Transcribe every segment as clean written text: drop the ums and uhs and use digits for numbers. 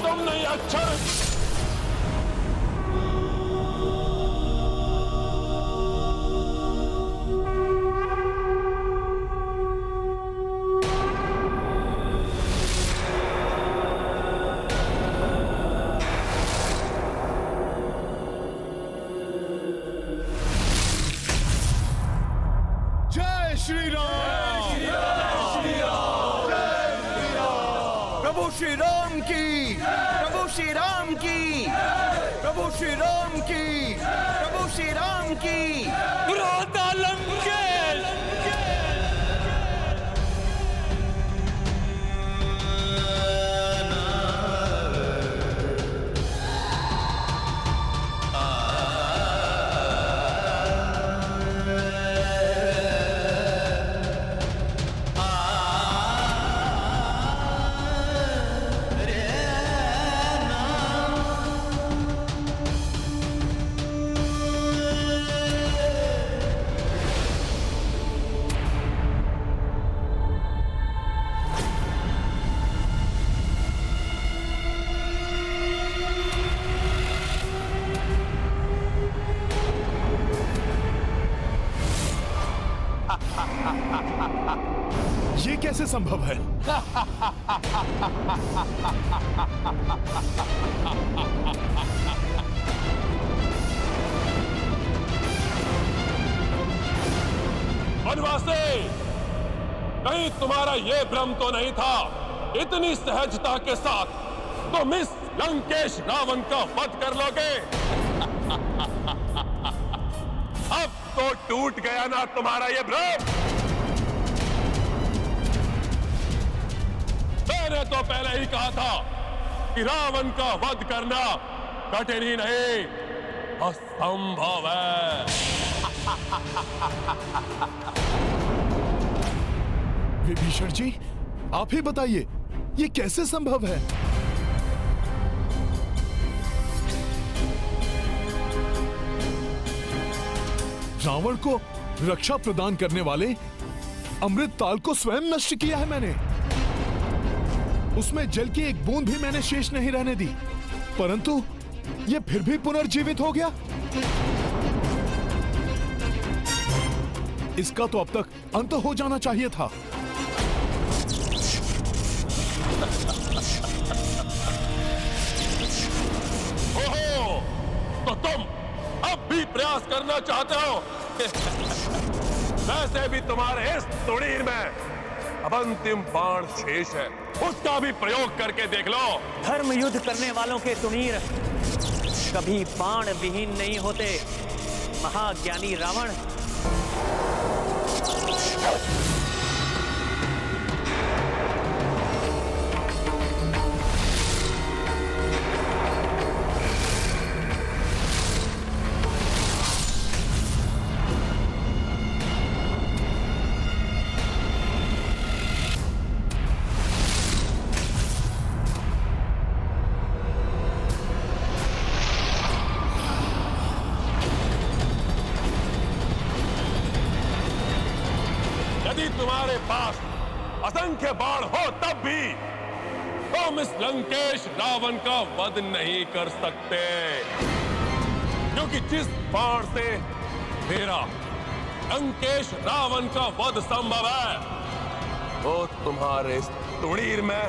तुम नहीं अक्षर। जय श्री राम। प्रभु श्री राम की, प्रभु श्री राम की, प्रभु श्री राम की, प्रभु श्री राम की। राधा लंकेश। ये कैसे संभव है? वनवासी, कहीं तुम्हारा ये भ्रम तो नहीं था इतनी सहजता के साथ तुम इस लंकेश रावण का वध कर लोगे? अब तो टूट गया ना तुम्हारा ये भ्रम। मैंने तो पहले ही कहा था कि रावण का वध करना कठिन ही नहीं असंभव है। विभीषण जी, आप ही बताइए, ये कैसे संभव है? रावण को रक्षा प्रदान करने वाले अमृत ताल को स्वयं नष्ट किया है मैंने। उसमें जल की एक बूंद भी मैंने शेष नहीं रहने दी, परंतु यह फिर भी पुनर्जीवित हो गया। इसका तो अब तक अंत हो जाना चाहिए था। ओहो, तो तुम अब भी प्रयास करना चाहते हो? वैसे भी तुम्हारे इस तुड़ीर में अब अंतिम बाण शेष है, उसका भी प्रयोग करके देख लो। धर्म युद्ध करने वालों के तुनीर कभी बाण विहीन नहीं होते, महाज्ञानी रावण। यदि तुम्हारे पास असंख्य बाण हो तब भी तुम इस लंकेश रावण का वध नहीं कर सकते, क्योंकि जिस बाण से मेरा लंकेश रावण का वध संभव है वो तुम्हारे इस तुड़ीर में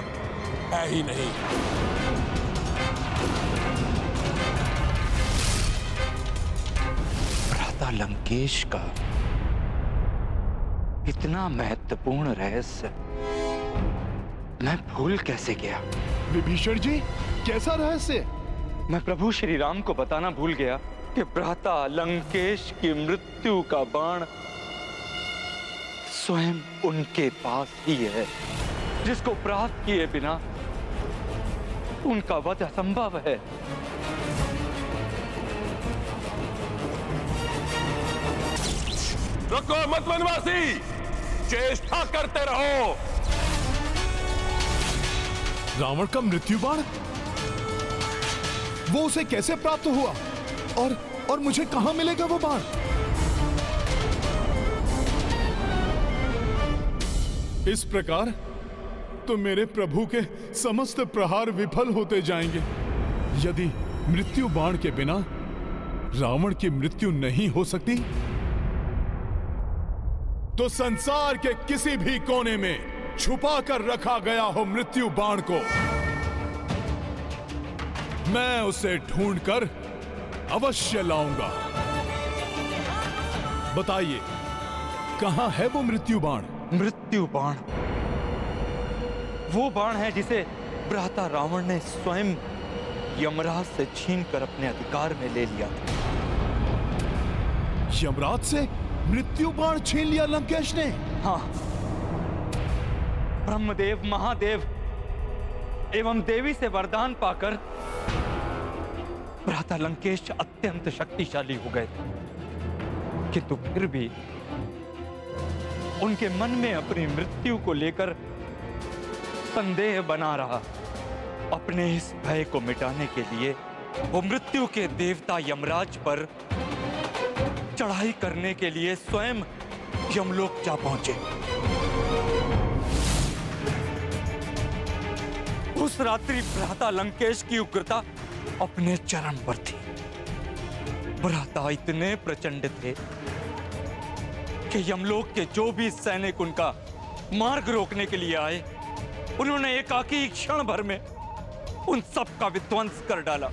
है ही नहीं। भ्राता लंकेश का इतना महत्वपूर्ण रहस्य मैं भूल कैसे गया? विभीषण जी, कैसा रहस्य? मैं प्रभु श्री राम को बताना भूल गया कि भ्राता लंकेश की मृत्यु का बाण स्वयं उनके पास ही है, जिसको प्राप्त किए बिना उनका वध असंभव है। रुको मत वनवासी, चेष्टा करते रहो। रावण का मृत्यु बाण वो उसे कैसे प्राप्त हुआ और मुझे कहां मिलेगा वो बाण? इस प्रकार तो मेरे प्रभु के समस्त प्रहार विफल होते जाएंगे। यदि मृत्यु बाण के बिना रावण की मृत्यु नहीं हो सकती, तो संसार के किसी भी कोने में छुपा कर रखा गया हो मृत्यु बाण को, मैं उसे ढूंढकर अवश्य लाऊंगा। बताइए, कहां है वो मृत्यु बाण? मृत्यु बाण वो बाण है जिसे भ्राता रावण ने स्वयं यमराज से छीनकर अपने अधिकार में ले लिया था। यमराज से मृत्यु बाण छीन लिया लंकेश ने? हाँ, ब्रह्मदेव, महादेव एवं देवी से वरदान पाकर भ्राता लंकेश अत्यंत शक्तिशाली हो गए थे, किंतु फिर भी उनके मन में अपनी मृत्यु को लेकर संदेह बना रहा। अपने इस भय को मिटाने के लिए वो मृत्यु के देवता यमराज पर चढ़ाई करने के लिए स्वयं यमलोक जा पहुंचे। उस रात्रि भ्राता लंकेश की उग्रता अपने चरम पर थी। भ्राता इतने प्रचंड थे कि यमलोक के जो भी सैनिक उनका मार्ग रोकने के लिए आए, उन्होंने एकाकी क्षण भर में उन सब का विध्वंस कर डाला।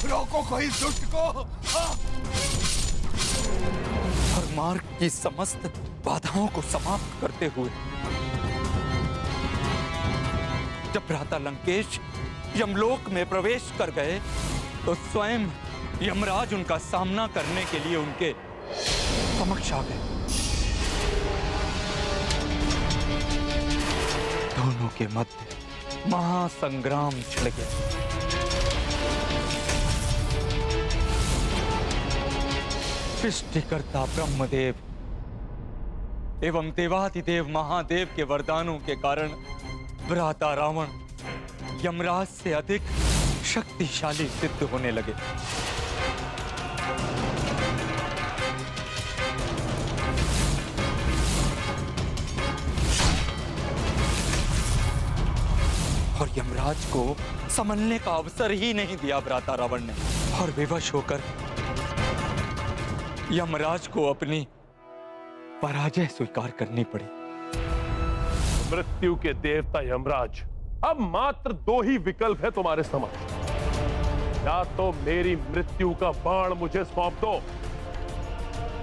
रोको कोई दुष्ट को! और मार्ग की समस्त बाधाओं को समाप्त करते हुए जब भ्राता लंकेश यमलोक में प्रवेश कर गए, तो स्वयं यमराज उनका सामना करने के लिए उनके समक्ष आ गए। दोनों के मध्य महासंग्राम छिड़ गया। सृष्टिकर्ता ब्रह्मदेव एवं देवाधिदेव महादेव के वरदानों के कारण भ्राता रावण यमराज से अधिक शक्तिशाली सिद्ध होने लगे। और यमराज को संभलने का अवसर ही नहीं दिया भ्राता रावण ने, और विवश होकर यमराज को अपनी पराजय स्वीकार करनी पड़ी। मृत्यु के देवता यमराज, अब मात्र दो ही विकल्प है तुम्हारे समक्ष। या तो मेरी मृत्यु का बाण मुझे सौंप दो,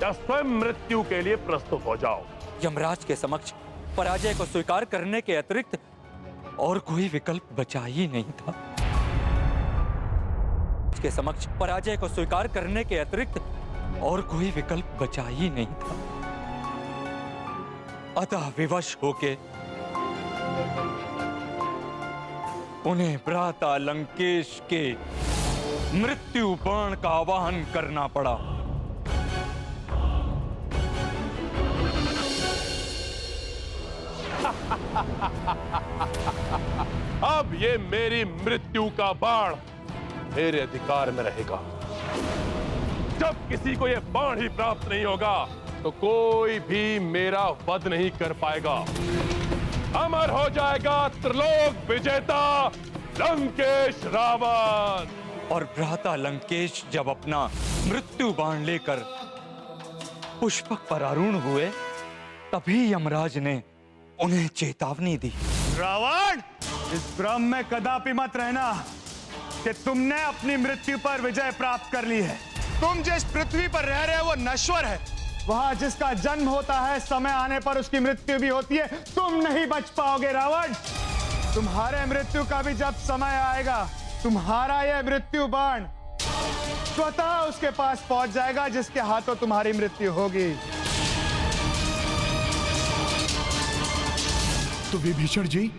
या स्वयं मृत्यु के लिए प्रस्तुत हो जाओ। यमराज के समक्ष पराजय को स्वीकार करने के अतिरिक्त और कोई विकल्प बचा ही नहीं था। उसके समक्ष पराजय को स्वीकार करने के अतिरिक्त और कोई विकल्प बचा ही नहीं था। अतः विवश होके उन्हें भ्राता लंकेश के मृत्यु बाण का आवाहन करना पड़ा। अब ये मेरी मृत्यु का बाण मेरे अधिकार में रहेगा। जब किसी को यह बाण ही प्राप्त नहीं होगा, तो कोई भी मेरा वध नहीं कर पाएगा। अमर हो जाएगा त्रिलोक विजेता लंकेश रावण। और भ्राता लंकेश जब अपना मृत्यु बाण लेकर पुष्पक पर आरूढ़ हुए, तभी यमराज ने उन्हें चेतावनी दी। रावण, इस भ्रम में कदापि मत रहना कि तुमने अपनी मृत्यु पर विजय प्राप्त कर ली है। तुम जिस पृथ्वी पर रह रहे हो वो नश्वर है। वहां जिसका जन्म होता है, समय आने पर उसकी मृत्यु भी होती है। तुम नहीं बच पाओगे रावण। तुम्हारे मृत्यु का भी जब समय आएगा, तुम्हारा यह मृत्यु बाण स्वतः उसके पास पहुंच जाएगा जिसके हाथों तुम्हारी मृत्यु होगी। तो विभीषण जी,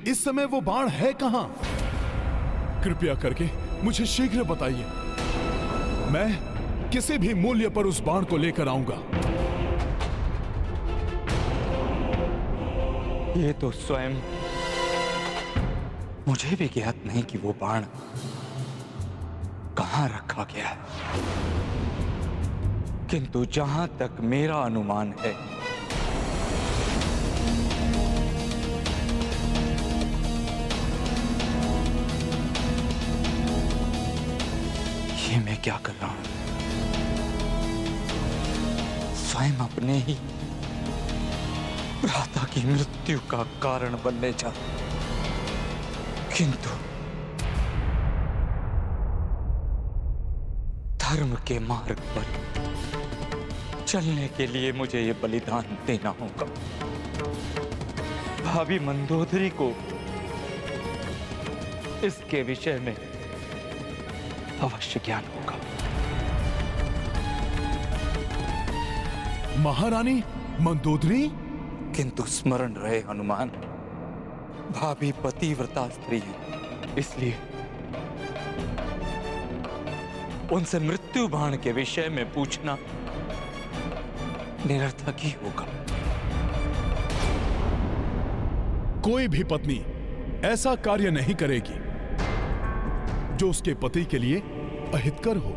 इस समय वो बाण है कहां? कृपया करके मुझे शीघ्र बताइए। मैं किसी भी मूल्य पर उस बाण को लेकर आऊंगा। ये तो स्वयं मुझे भी ज्ञात नहीं कि वो बाण कहां रखा गया है, किंतु जहां तक मेरा अनुमान है, ये मैं क्या कर रहा हूं? स्वयं अपने ही भ्राता की मृत्यु का कारण बनने जा, किंतु धर्म के मार्ग पर चलने के लिए मुझे ये बलिदान देना होगा। भाभी मंदोदरी को इसके विषय में अवश्य ज्ञान होगा। महारानी मंदोदरी? किंतु स्मरण रहे हनुमान, भाभी पतिव्रता स्त्री है, इसलिए उनसे मृत्यु बाण के विषय में पूछना निरर्थक ही होगा। कोई भी पत्नी ऐसा कार्य नहीं करेगी जो उसके पति के लिए अहितकर हो।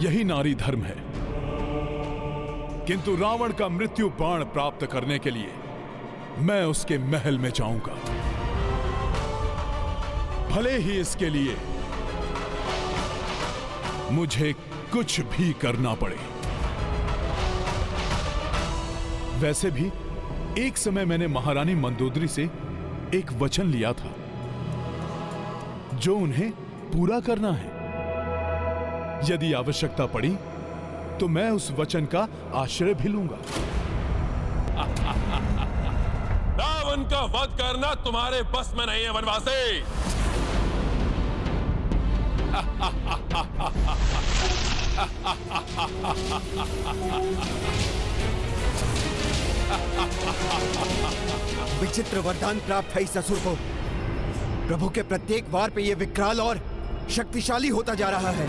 यही नारी धर्म है। किंतु रावण का मृत्यु बाण प्राप्त करने के लिए मैं उसके महल में जाऊंगा, भले ही इसके लिए मुझे कुछ भी करना पड़े। वैसे भी एक समय मैंने महारानी मंदोदरी से एक वचन लिया था जो उन्हें पूरा करना है। यदि आवश्यकता पड़ी तो मैं उस वचन का आश्रय भी लूंगा। रावण का वध करना तुम्हारे बस में नहीं है वनवासी। विचित्र वरदान प्राप्त है इस असुर को। प्रभु के प्रत्येक वार पे ये विकराल और शक्तिशाली होता जा रहा है।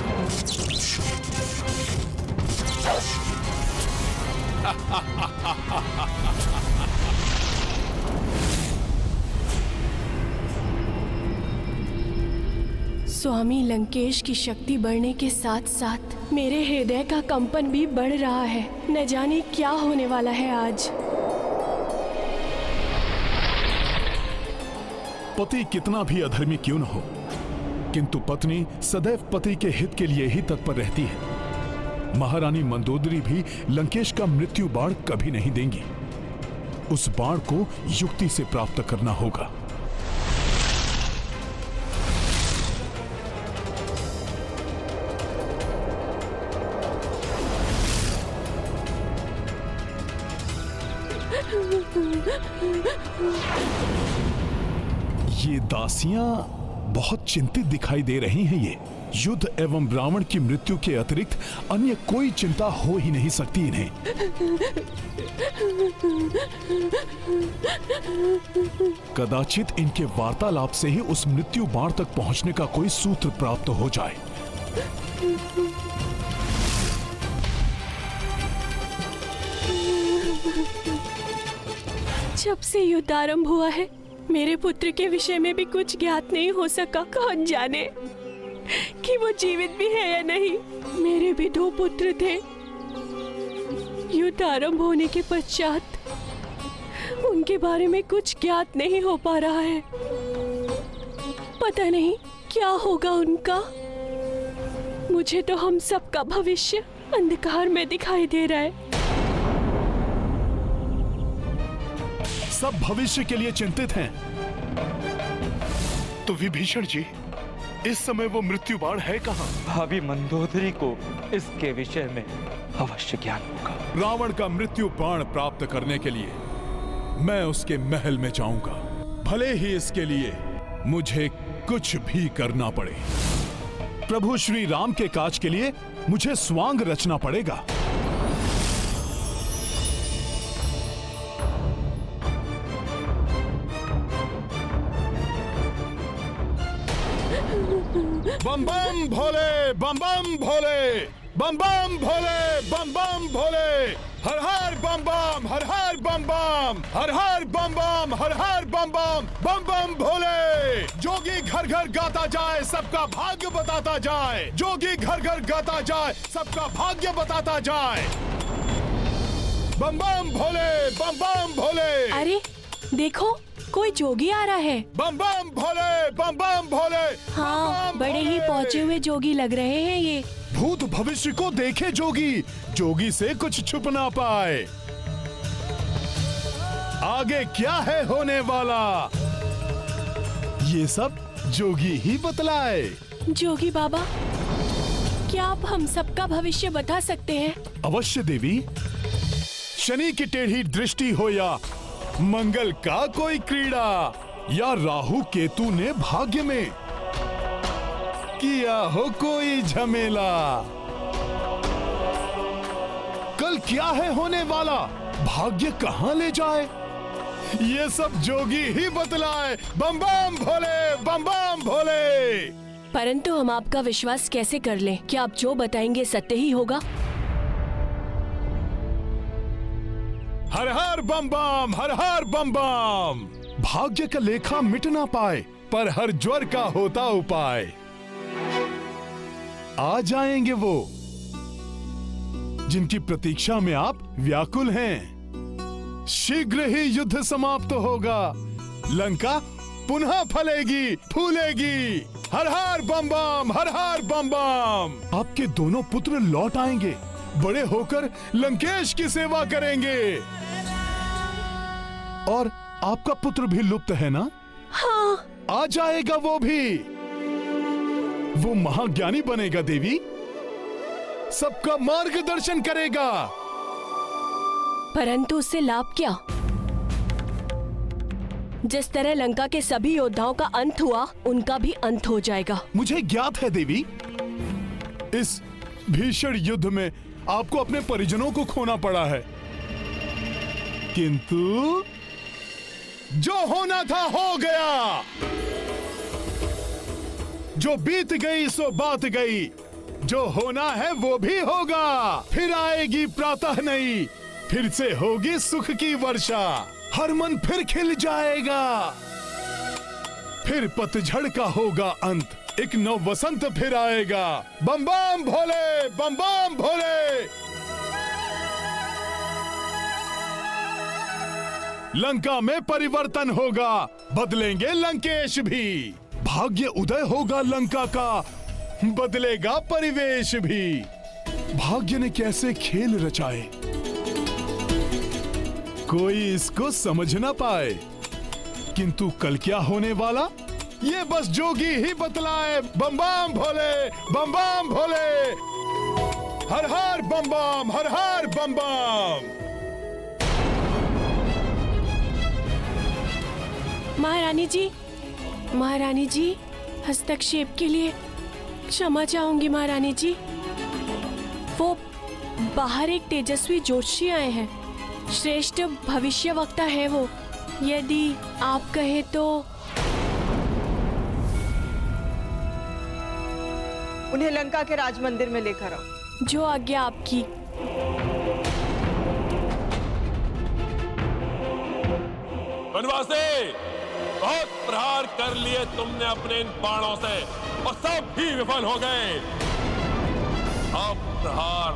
स्वामी लंकेश की शक्ति बढ़ने के साथ साथ मेरे हृदय का कंपन भी बढ़ रहा है। न जाने क्या होने वाला है आज। पति कितना भी अधर्मी क्यों न हो, किंतु पत्नी सदैव पति के हित के लिए ही तत्पर रहती है। महारानी मंदोदरी भी लंकेश का मृत्यु बाण कभी नहीं देंगी। उस बाण को युक्ति से प्राप्त करना होगा। ये दासियां बहुत चिंतित दिखाई दे रही हैं। ये युद्ध एवं रावण की मृत्यु के अतिरिक्त अन्य कोई चिंता हो ही नहीं सकती इन्हें। कदाचित इनके वार्तालाप से ही उस मृत्यु बाण तक पहुंचने का कोई सूत्र प्राप्त हो जाए। जब से युद्ध आरंभ हुआ है मेरे पुत्र के विषय में भी कुछ ज्ञात नहीं हो सका। कौन जाने कि वो जीवित भी है या नहीं। मेरे भी 2 पुत्र थे। युद्ध आरंभ होने के पश्चात उनके बारे में कुछ ज्ञात नहीं हो पा रहा है। पता नहीं क्या होगा उनका। मुझे तो हम सबका भविष्य अंधकार में दिखाई दे रहा है। सब भविष्य के लिए चिंतित हैं। तो विभीषण जी, इस समय वो मृत्यु बाण है कहां? भाभी मंदोदरी को इसके विषय में अवश्य ज्ञान होगा। रावण का मृत्यु बाण प्राप्त करने के लिए मैं उसके महल में जाऊंगा, भले ही इसके लिए मुझे कुछ भी करना पड़े, प्रभु श्री राम के काज के लिए मुझे स्वांग रचना पड़ेगा। बम बम भोले, बम बम भोले, बम बम भोले, बम बम भोले, हर हर बम बम, हर हर बम बम, हर हर बम बम, हर हर बम बम, बम बम भोले। जोगी घर घर गाता जाए, सबका भाग्य बताता जाए। जोगी घर घर गाता जाए, सबका भाग्य बताता जाए। बम बम भोले, बम बम भोले। अरे देखो, कोई जोगी आ रहा है। बम बम भोले, बम बम भोले। हाँ, बड़े ही पहुँचे हुए जोगी लग रहे हैं ये। भूत भविष्य को देखे जोगी, जोगी से कुछ छुप ना पाए। आगे क्या है होने वाला, ये सब जोगी ही बतलाए। जोगी बाबा, क्या आप हम सबका भविष्य बता सकते हैं? अवश्य देवी। शनि की टेढ़ी दृष्टि हो या मंगल का कोई क्रीड़ा, या राहु केतु ने भाग्य में किया हो कोई झमेला, कल क्या है होने वाला, भाग्य कहाँ ले जाए, ये सब जोगी ही बतलाए। बम बम भोले, बम बम भोले। परंतु हम आपका विश्वास कैसे कर लें? क्या आप जो बताएंगे सत्य ही होगा? हर हर बम बम, हर हर बम बम। भाग्य का लेखा मिट ना पाए, पर हर ज्वर का होता उपाय। आ जाएंगे वो जिनकी प्रतीक्षा में आप व्याकुल हैं। शीघ्र ही युद्ध समाप्त होगा, लंका पुनः फलेगी फूलेगी। हर हर बम बम, हर हर बम बम। आपके दोनों पुत्र लौट आएंगे, बड़े होकर लंकेश की सेवा करेंगे। और आपका पुत्र भी लुप्त है ना? हाँ। आ जाएगा वो भी, वो महाज्ञानी बनेगा देवी, सबका मार्गदर्शन करेगा। परंतु उससे लाभ क्या? जिस तरह लंका के सभी योद्धाओं का अंत हुआ, उनका भी अंत हो जाएगा। मुझे ज्ञात है देवी, इस भीषण युद्ध में आपको अपने परिजनों को खोना पड़ा है, किंतु जो होना था हो गया। जो बीत गई सो बात गई, जो होना है वो भी होगा। फिर आएगी प्रातः नई, फिर से होगी सुख की वर्षा। हर मन फिर खिल जाएगा, फिर पतझड़ का होगा अंत, एक नव वसंत फिर आएगा। बम बम भोले, बम बम भोले। लंका में परिवर्तन होगा, बदलेंगे लंकेश भी। भाग्य उदय होगा लंका का, बदलेगा परिवेश भी। भाग्य ने कैसे खेल रचाए, कोई इसको समझ ना पाए, किंतु कल क्या होने वाला, ये बस जोगी ही बतलाए। बम बम भोले, बम बम भोले। हर हर बम बम, हर हर बम बम। महारानी जी, महारानी जी, हस्तक्षेप के लिए क्षमा चाहूंगी महारानी जी। वो बाहर एक तेजस्वी जोशी आए हैं, श्रेष्ठ भविष्यवक्ता है वो। यदि आप कहें तो उन्हें लंका के राज मंदिर में लेकर आओ। जो आज्ञा आपकी। वनवासी, बहुत प्रहार कर लिए तुमने अपने इन बाणों से और सब भी विफल हो गए। अब प्रहार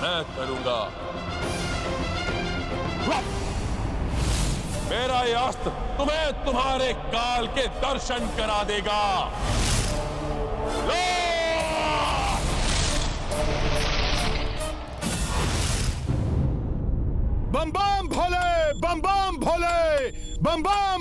मैं करूंगा। मेरा ये अस्त्र तुम्हें तुम्हारे काल के दर्शन करा देगा। लो! बम बम भोले, बम बम भोले, बम बम